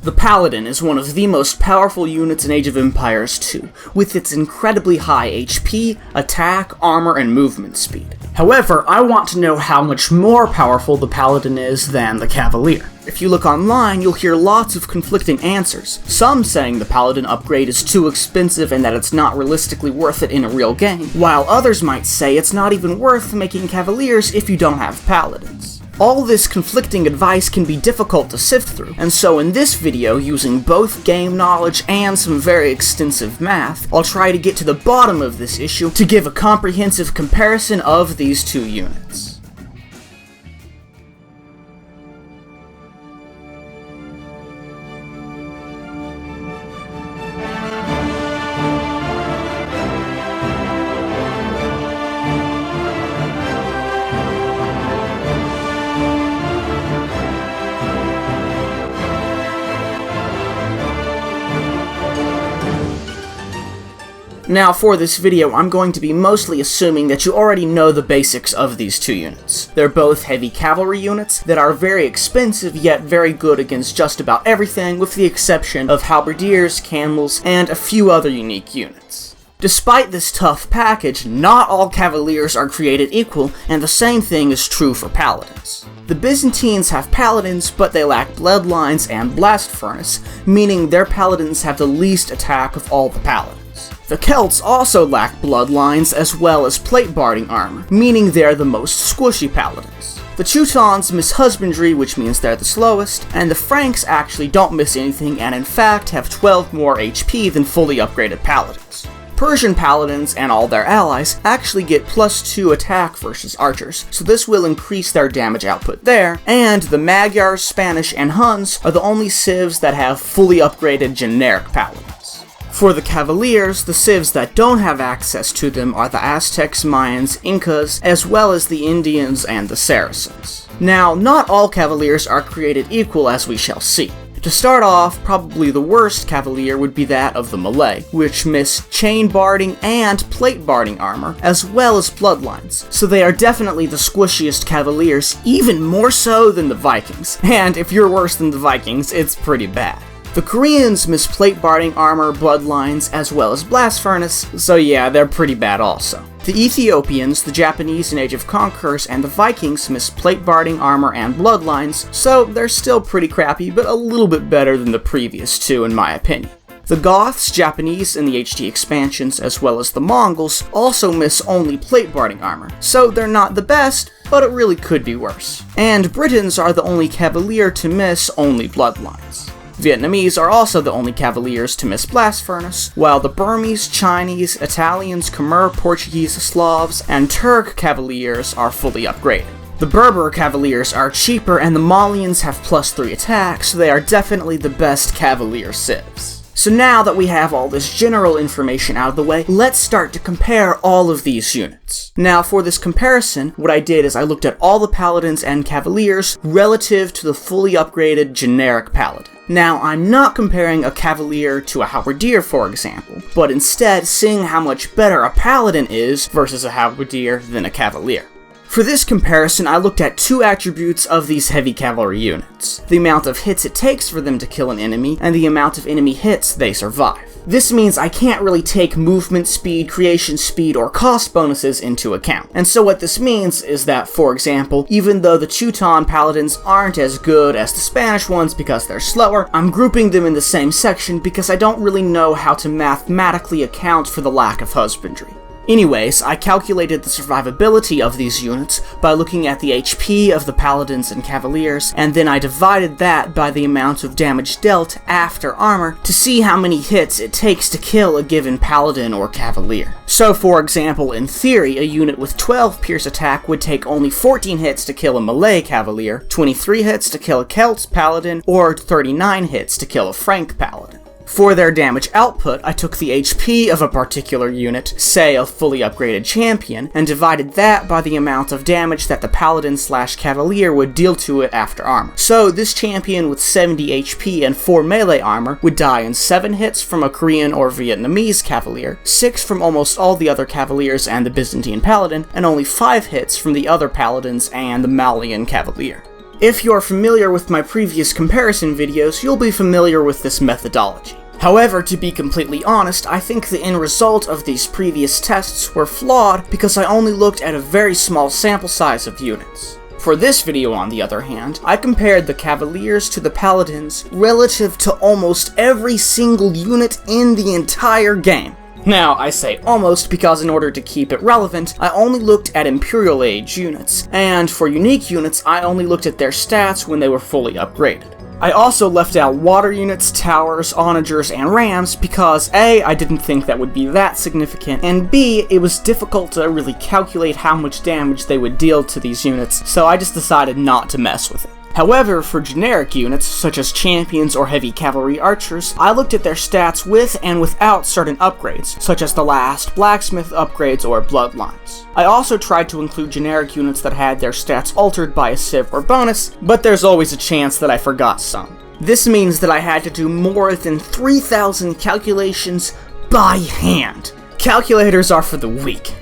The Paladin is one of the most powerful units in Age of Empires 2, with its incredibly high HP, attack, armor, and movement speed. However, I want to know how much more powerful the Paladin is than the Cavalier. If you look online, you'll hear lots of conflicting answers, some saying the Paladin upgrade is too expensive and that it's not realistically worth it in a real game, while others might say it's not even worth making Cavaliers if you don't have Paladins. All this conflicting advice can be difficult to sift through, and so in this video, using both game knowledge and some very extensive math, I'll try to get to the bottom of this issue to give a comprehensive comparison of these two units. Now, for this video, I'm going to be mostly assuming that you already know the basics of these two units. They're both heavy cavalry units that are very expensive, yet very good against just about everything, with the exception of halberdiers, camels, and a few other unique units. Despite this tough package, not all cavaliers are created equal, and the same thing is true for paladins. The Byzantines have paladins, but they lack bloodlines and blast furnace, meaning their paladins have the least attack of all the paladins. The Celts also lack bloodlines as well as plate-barding armor, meaning they're the most squishy paladins. The Teutons miss husbandry, which means they're the slowest, and the Franks actually don't miss anything and in fact have 12 more HP than fully upgraded paladins. Persian paladins and all their allies actually get +2 attack versus archers, so this will increase their damage output there, and the Magyars, Spanish, and Huns are the only civs that have fully upgraded generic paladins. For the Cavaliers, the civs that don't have access to them are the Aztecs, Mayans, Incas, as well as the Indians and the Saracens. Now, not all Cavaliers are created equal, as we shall see. To start off, probably the worst Cavalier would be that of the Malay, which miss chain barding and plate barding armor, as well as bloodlines, so they are definitely the squishiest Cavaliers, even more so than the Vikings, and if you're worse than the Vikings, it's pretty bad. The Koreans miss plate barding armor, bloodlines, as well as blast furnace, so yeah, they're pretty bad also. The Ethiopians, the Japanese in Age of Conquerors, and the Vikings miss plate barding armor and bloodlines, so they're still pretty crappy, but a little bit better than the previous two in my opinion. The Goths, Japanese in the HD expansions, as well as the Mongols, also miss only plate barding armor, so they're not the best, but it really could be worse. And Britons are the only Cavalier to miss only bloodlines. Vietnamese are also the only Cavaliers to miss blast furnace, while the Burmese, Chinese, Italians, Khmer, Portuguese, Slavs, and Turk Cavaliers are fully upgraded. The Berber Cavaliers are cheaper, and the Malians have +3 attack, so they are definitely the best Cavalier civs. So now that we have all this general information out of the way, let's start to compare all of these units. Now for this comparison, what I did is I looked at all the Paladins and Cavaliers relative to the fully upgraded generic Paladin. Now, I'm not comparing a Cavalier to a Halberdier, for example, but instead seeing how much better a Paladin is versus a Halberdier than a Cavalier. For this comparison, I looked at two attributes of these heavy cavalry units: the amount of hits it takes for them to kill an enemy, and the amount of enemy hits they survive. This means I can't really take movement speed, creation speed, or cost bonuses into account. And so what this means is that, for example, even though the Teuton paladins aren't as good as the Spanish ones because they're slower, I'm grouping them in the same section because I don't really know how to mathematically account for the lack of husbandry. Anyways, I calculated the survivability of these units by looking at the HP of the Paladins and Cavaliers, and then I divided that by the amount of damage dealt after armor to see how many hits it takes to kill a given Paladin or Cavalier. So for example, in theory, a unit with 12 pierce attack would take only 14 hits to kill a Malay Cavalier, 23 hits to kill a Celt Paladin, or 39 hits to kill a Frank Paladin. For their damage output, I took the HP of a particular unit, say a fully upgraded champion, and divided that by the amount of damage that the Paladin/Cavalier would deal to it after armor. So this champion with 70 HP and 4 melee armor would die in 7 hits from a Korean or Vietnamese Cavalier, 6 from almost all the other Cavaliers and the Byzantine Paladin, and only 5 hits from the other Paladins and the Malian Cavalier. If you're familiar with my previous comparison videos, you'll be familiar with this methodology. However, to be completely honest, I think the end result of these previous tests were flawed because I only looked at a very small sample size of units. For this video, on the other hand, I compared the Cavaliers to the Paladins relative to almost every single unit in the entire game. Now, I say almost because in order to keep it relevant, I only looked at Imperial Age units, and for unique units, I only looked at their stats when they were fully upgraded. I also left out water units, towers, onagers, and rams because A, I didn't think that would be that significant, and B, it was difficult to really calculate how much damage they would deal to these units, so I just decided not to mess with it. However, for generic units, such as champions or heavy cavalry archers, I looked at their stats with and without certain upgrades, such as the last blacksmith upgrades or bloodlines. I also tried to include generic units that had their stats altered by a civ or bonus, but there's always a chance that I forgot some. This means that I had to do more than 3,000 calculations by hand. Calculators are for the weak.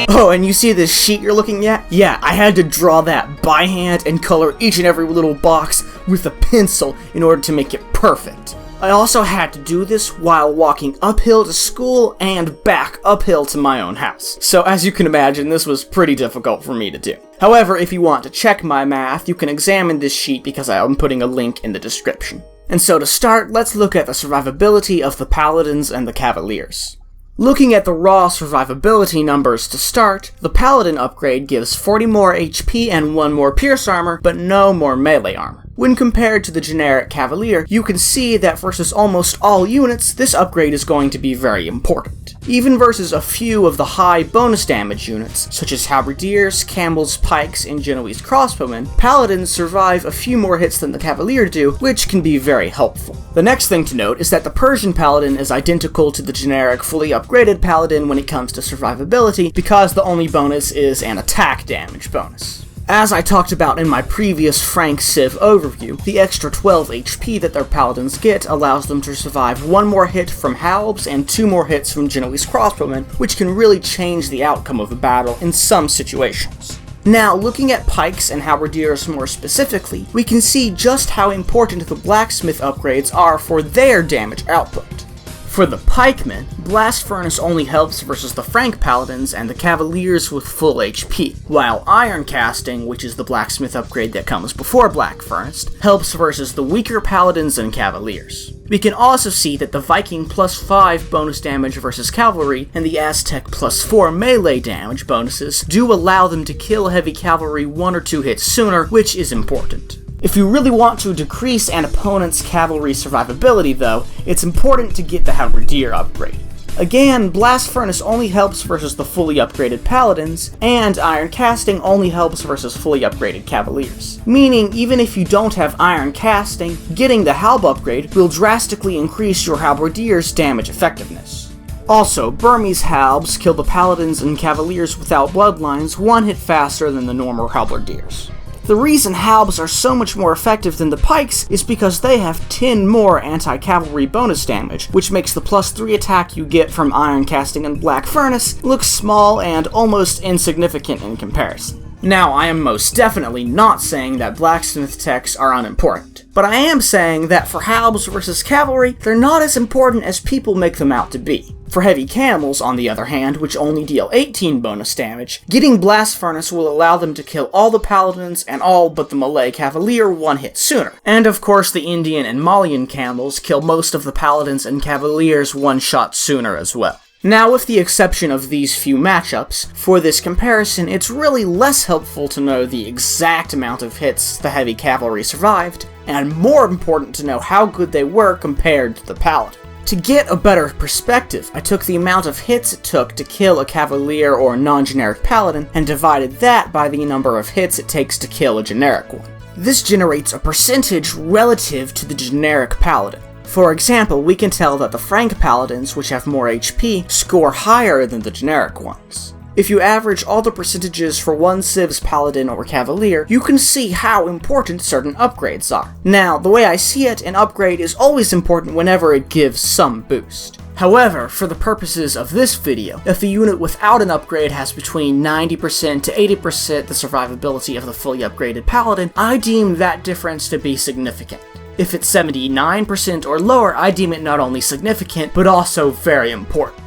Oh, and you see this sheet you're looking at? Yeah, I had to draw that by hand and color each and every little box with a pencil in order to make it perfect. I also had to do this while walking uphill to school and back uphill to my own house. So as you can imagine, this was pretty difficult for me to do. However, if you want to check my math, you can examine this sheet because I'm putting a link in the description. And so to start, let's look at the survivability of the Paladins and the Cavaliers. Looking at the raw survivability numbers to start, the Paladin upgrade gives 40 more HP and 1 more pierce armor, but no more melee armor. When compared to the generic Cavalier, you can see that versus almost all units, this upgrade is going to be very important. Even versus a few of the high bonus damage units, such as halberdiers, camels, pikes, and Genoese crossbowmen, Paladins survive a few more hits than the Cavalier do, which can be very helpful. The next thing to note is that the Persian Paladin is identical to the generic fully upgraded Paladin when it comes to survivability, because the only bonus is an attack damage bonus. As I talked about in my previous Frank Civ overview, the extra 12 HP that their Paladins get allows them to survive 1 more hit from halbs and 2 more hits from Genoese crossbowmen, which can really change the outcome of a battle in some situations. Now, looking at pikes and halberdiers more specifically, we can see just how important the blacksmith upgrades are for their damage output. For the pikemen, Blast Furnace only helps versus the Frank Paladins and the Cavaliers with full HP, while Iron Casting, which is the blacksmith upgrade that comes before Black Furnace, helps versus the weaker Paladins and Cavaliers. We can also see that the Viking +5 bonus damage versus Cavalry and the Aztec +4 melee damage bonuses do allow them to kill heavy cavalry 1 or 2 hits sooner, which is important. If you really want to decrease an opponent's cavalry survivability though, it's important to get the halberdier upgrade. Again, Blast Furnace only helps versus the fully upgraded Paladins, and Iron Casting only helps versus fully upgraded Cavaliers. Meaning, even if you don't have Iron Casting, getting the Halb upgrade will drastically increase your halberdier's damage effectiveness. Also, Burmese halbs kill the Paladins and Cavaliers without bloodlines 1 hit faster than the normal halberdiers. The reason halbs are so much more effective than the pikes is because they have 10 more anti-cavalry bonus damage, which makes the +3 attack you get from Iron Casting and Black Furnace look small and almost insignificant in comparison. Now, I am most definitely not saying that blacksmith techs are unimportant, but I am saying that for halbs versus cavalry, they're not as important as people make them out to be. For heavy camels, on the other hand, which only deal 18 bonus damage, getting Blast Furnace will allow them to kill all the Paladins and all but the Malay Cavalier 1 hit sooner. And of course the Indian and Malian camels kill most of the Paladins and Cavaliers 1 shot sooner as well. Now, with the exception of these few matchups, for this comparison it's really less helpful to know the exact amount of hits the heavy cavalry survived, and more important to know how good they were compared to the Paladin. To get a better perspective, I took the amount of hits it took to kill a Cavalier or non-generic Paladin and divided that by the number of hits it takes to kill a generic one. This generates a percentage relative to the generic Paladin. For example, we can tell that the Frank Paladins, which have more HP, score higher than the generic ones. If you average all the percentages for one civs, Paladin, or Cavalier, you can see how important certain upgrades are. Now, the way I see it, an upgrade is always important whenever it gives some boost. However, for the purposes of this video, if a unit without an upgrade has between 90% to 80% the survivability of the fully upgraded Paladin, I deem that difference to be significant. If it's 79% or lower, I deem it not only significant, but also very important.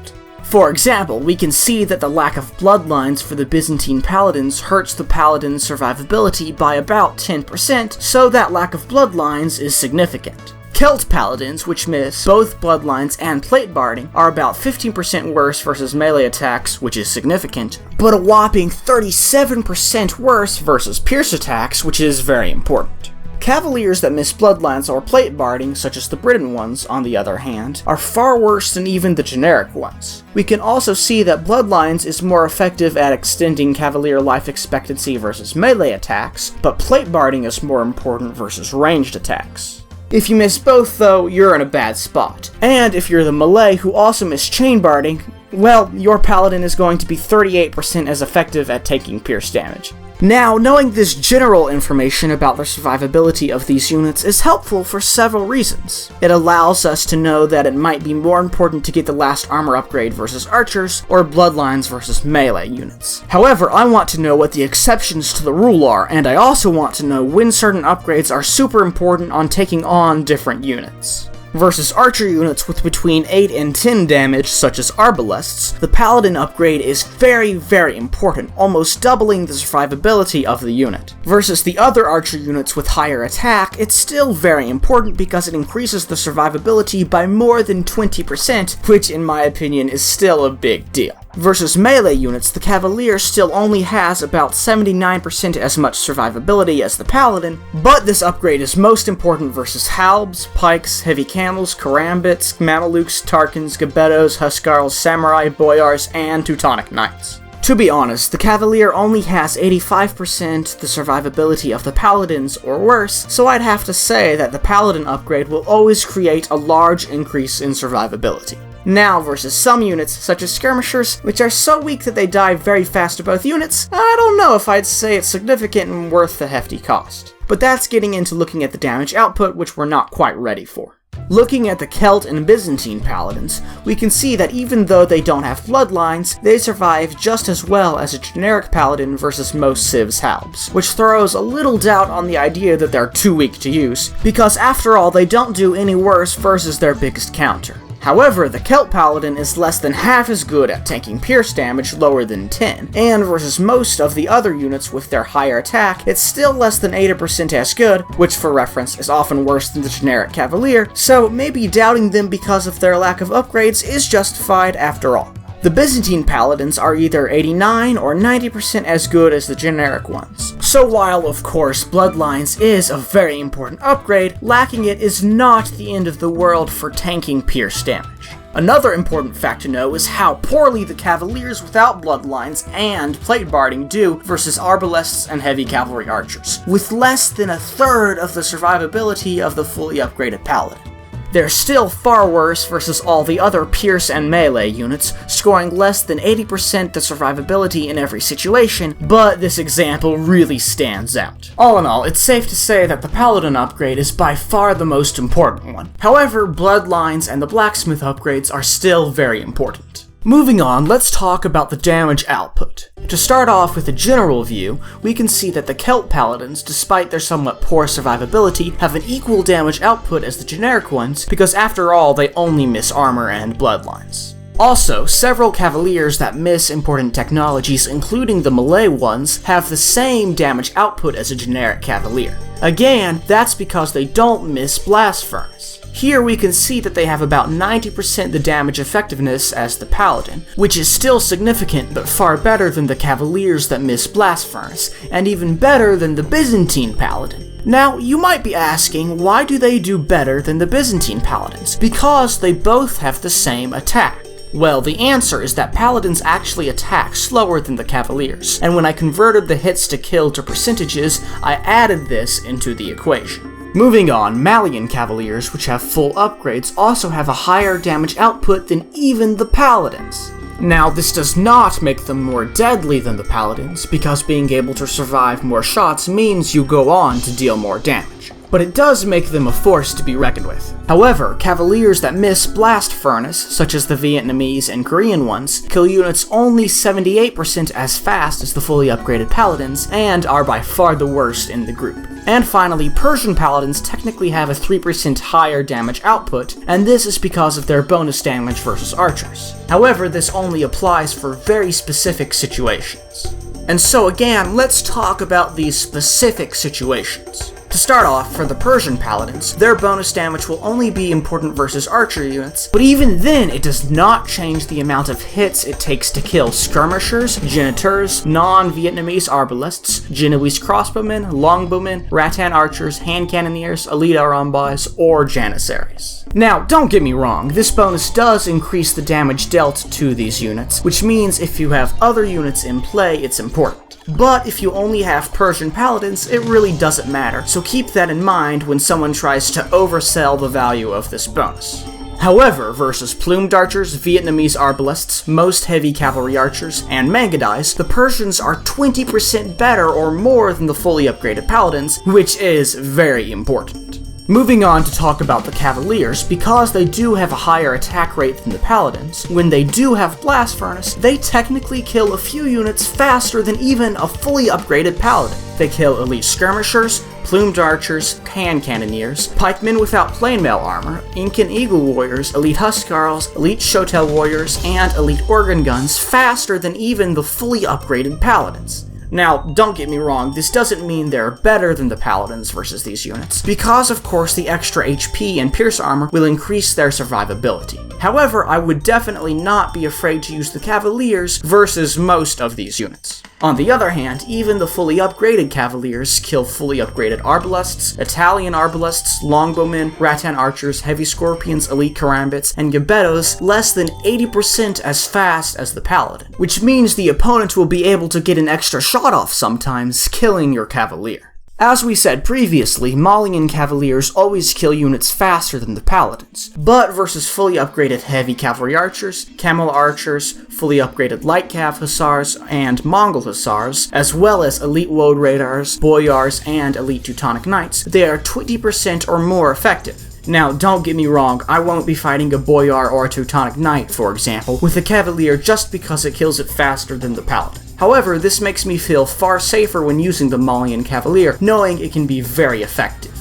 For example, we can see that the lack of bloodlines for the Byzantine Paladins hurts the Paladin's survivability by about 10%, so that lack of bloodlines is significant. Celt Paladins, which miss both bloodlines and plate barding, are about 15% worse versus melee attacks, which is significant, but a whopping 37% worse versus pierce attacks, which is very important. Cavaliers that miss bloodlines or plate barding, such as the Briton ones, on the other hand, are far worse than even the generic ones. We can also see that bloodlines is more effective at extending Cavalier life expectancy versus melee attacks, but plate barding is more important versus ranged attacks. If you miss both, though, you're in a bad spot. And if you're the melee who also miss chain barding, well, your Paladin is going to be 38% as effective at taking pierce damage. Now, knowing this general information about the survivability of these units is helpful for several reasons. It allows us to know that it might be more important to get the last armor upgrade versus archers, or bloodlines versus melee units. However, I want to know what the exceptions to the rule are, and I also want to know when certain upgrades are super important on taking on different units. Versus archer units with between 8 and 10 damage, such as arbalests, the Paladin upgrade is very, very important, almost doubling the survivability of the unit. Versus the other archer units with higher attack, it's still very important because it increases the survivability by more than 20%, which in my opinion is still a big deal. Versus melee units, the Cavalier still only has about 79% as much survivability as the Paladin, but this upgrade is most important versus halbs, pikes, heavy camels, karambits, Mamelukes, Tarkans, Gebettos, Huskarls, Samurai, Boyars, and Teutonic Knights. To be honest, the Cavalier only has 85% the survivability of the Paladins or worse, so I'd have to say that the Paladin upgrade will always create a large increase in survivability. Now, versus some units, such as skirmishers, which are so weak that they die very fast to both units, I don't know if I'd say it's significant and worth the hefty cost. But that's getting into looking at the damage output, which we're not quite ready for. Looking at the Celt and Byzantine Paladins, we can see that even though they don't have bloodlines, they survive just as well as a generic Paladin versus most civs halbs, which throws a little doubt on the idea that they're too weak to use, because after all, they don't do any worse versus their biggest counter. However, the Celt Paladin is less than half as good at tanking pierce damage lower than 10, and versus most of the other units with their higher attack, it's still less than 80% as good, which for reference is often worse than the generic Cavalier, so maybe doubting them because of their lack of upgrades is justified after all. The Byzantine Paladins are either 89 or 90% as good as the generic ones. So while, of course, Bloodlines is a very important upgrade, lacking it is not the end of the world for tanking pierce damage. Another important fact to know is how poorly the Cavaliers without Bloodlines and Plate Barding do versus Arbalests and Heavy Cavalry Archers, with less than a third of the survivability of the fully upgraded Paladin. They're still far worse versus all the other Pierce and Melee units, scoring less than 80% the survivability in every situation, but this example really stands out. All in all, it's safe to say that the Paladin upgrade is by far the most important one. However, Bloodlines and the Blacksmith upgrades are still very important. Moving on, let's talk about the damage output. To start off with a general view, we can see that the Celt Paladins, despite their somewhat poor survivability, have an equal damage output as the generic ones, because after all, they only miss armor and bloodlines. Also, several Cavaliers that miss important technologies, including the melee ones, have the same damage output as a generic Cavalier. Again, that's because they don't miss Blast Furnace. Here we can see that they have about 90% the damage effectiveness as the Paladin, which is still significant but far better than the Cavaliers that miss Blast Furnace, and even better than the Byzantine Paladin. Now, you might be asking, why do they do better than the Byzantine Paladins? Because they both have the same attack. Well, the answer is that Paladins actually attack slower than the Cavaliers, and when I converted the hits to kill to percentages, I added this into the equation. Moving on, Malian Cavaliers, which have full upgrades, also have a higher damage output than even the Paladins. Now, this does not make them more deadly than the Paladins, because being able to survive more shots means you go on to deal more damage. But it does make them a force to be reckoned with. However, Cavaliers that miss Blast Furnace, such as the Vietnamese and Korean ones, kill units only 78% as fast as the fully upgraded Paladins, and are by far the worst in the group. And finally, Persian Paladins technically have a 3% higher damage output, and this is because of their bonus damage versus archers. However, this only applies for very specific situations. And so again, let's talk about these specific situations. To start off, for the Persian Paladins, their bonus damage will only be important versus archer units, but even then it does not change the amount of hits it takes to kill skirmishers, geniteurs, non-Vietnamese arbalists, Genoese crossbowmen, longbowmen, rattan archers, hand cannoneers, elite arambais, or janissaries. Now, don't get me wrong, this bonus does increase the damage dealt to these units, which means if you have other units in play, it's important. But if you only have Persian Paladins, it really doesn't matter, so keep that in mind when someone tries to oversell the value of this bonus. However, versus plumed archers, Vietnamese arbalists, most heavy cavalry archers, and Mangudais, the Persians are 20% better or more than the fully upgraded Paladins, which is very important. Moving on to talk about the Cavaliers, because they do have a higher attack rate than the Paladins, when they do have Blast Furnace, they technically kill a few units faster than even a fully upgraded Paladin. They kill elite skirmishers, plumed archers, hand cannoneers, pikemen without plainmail armor, Incan eagle warriors, elite huskarls, elite shotel warriors, and elite organ guns faster than even the fully upgraded Paladins. Now, don't get me wrong, this doesn't mean they're better than the Paladins versus these units, because of course the extra HP and pierce armor will increase their survivability. However, I would definitely not be afraid to use the Cavaliers versus most of these units. On the other hand, even the fully upgraded Cavaliers kill fully upgraded arbalists, Italian arbalists, longbowmen, rattan archers, heavy scorpions, elite karambits, and gebettos less than 80% as fast as the Paladin, which means the opponent will be able to get an extra shot off sometimes, killing your Cavalier. As we said previously, Malian Cavaliers always kill units faster than the Paladins, but versus fully upgraded heavy cavalry archers, camel archers, fully upgraded light cav hussars, and Mongol hussars, as well as elite woad raiders, boyars, and elite Teutonic knights, they are 20% or more effective. Now, don't get me wrong, I won't be fighting a boyar or a Teutonic knight, for example, with a Cavalier just because it kills it faster than the Paladin. However, this makes me feel far safer when using the Malian Cavalier, knowing it can be very effective.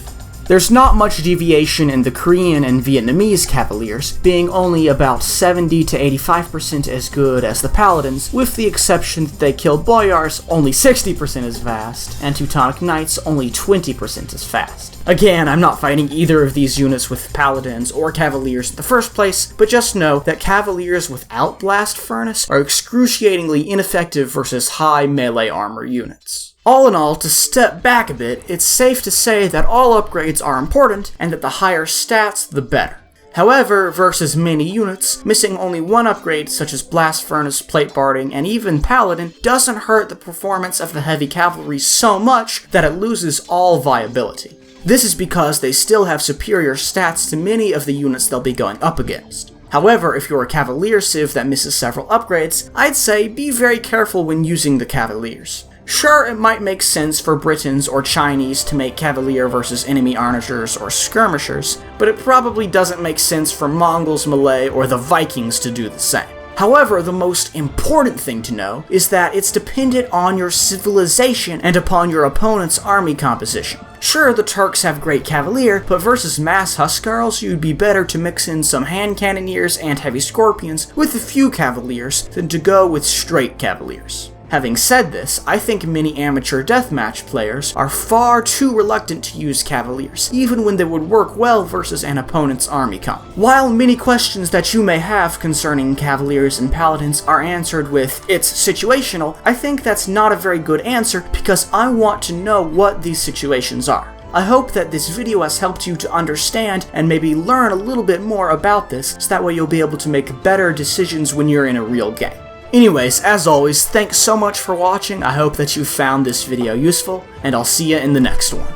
There's not much deviation in the Korean and Vietnamese Cavaliers, being only about 70 to 85% as good as the Paladins, with the exception that they kill boyars only 60% as fast, and Teutonic knights only 20% as fast. Again, I'm not fighting either of these units with Paladins or Cavaliers in the first place, but just know that Cavaliers without Blast Furnace are excruciatingly ineffective versus high melee armor units. All in all, to step back a bit, it's safe to say that all upgrades are important, and that the higher stats, the better. However, versus many units, missing only one upgrade such as Blast Furnace, Plate Barding, and even Paladin doesn't hurt the performance of the heavy cavalry so much that it loses all viability. This is because they still have superior stats to many of the units they'll be going up against. However, if you're a Cavalier civ that misses several upgrades, I'd say be very careful when using the Cavaliers. Sure, it might make sense for Britons or Chinese to make Cavalier versus enemy archers or skirmishers, but it probably doesn't make sense for Mongols, Malay, or the Vikings to do the same. However, the most important thing to know is that it's dependent on your civilization and upon your opponent's army composition. Sure, the Turks have great Cavalier, but versus mass Huskarls, you'd be better to mix in some hand cannoneers and heavy scorpions with a few Cavaliers than to go with straight Cavaliers. Having said this, I think many amateur deathmatch players are far too reluctant to use Cavaliers, even when they would work well versus an opponent's army comp. While many questions that you may have concerning Cavaliers and Paladins are answered with, "It's situational," I think that's not a very good answer because I want to know what these situations are. I hope that this video has helped you to understand and maybe learn a little bit more about this, so that way you'll be able to make better decisions when you're in a real game. Anyways, as always, thanks so much for watching. I hope that you found this video useful, and I'll see you in the next one.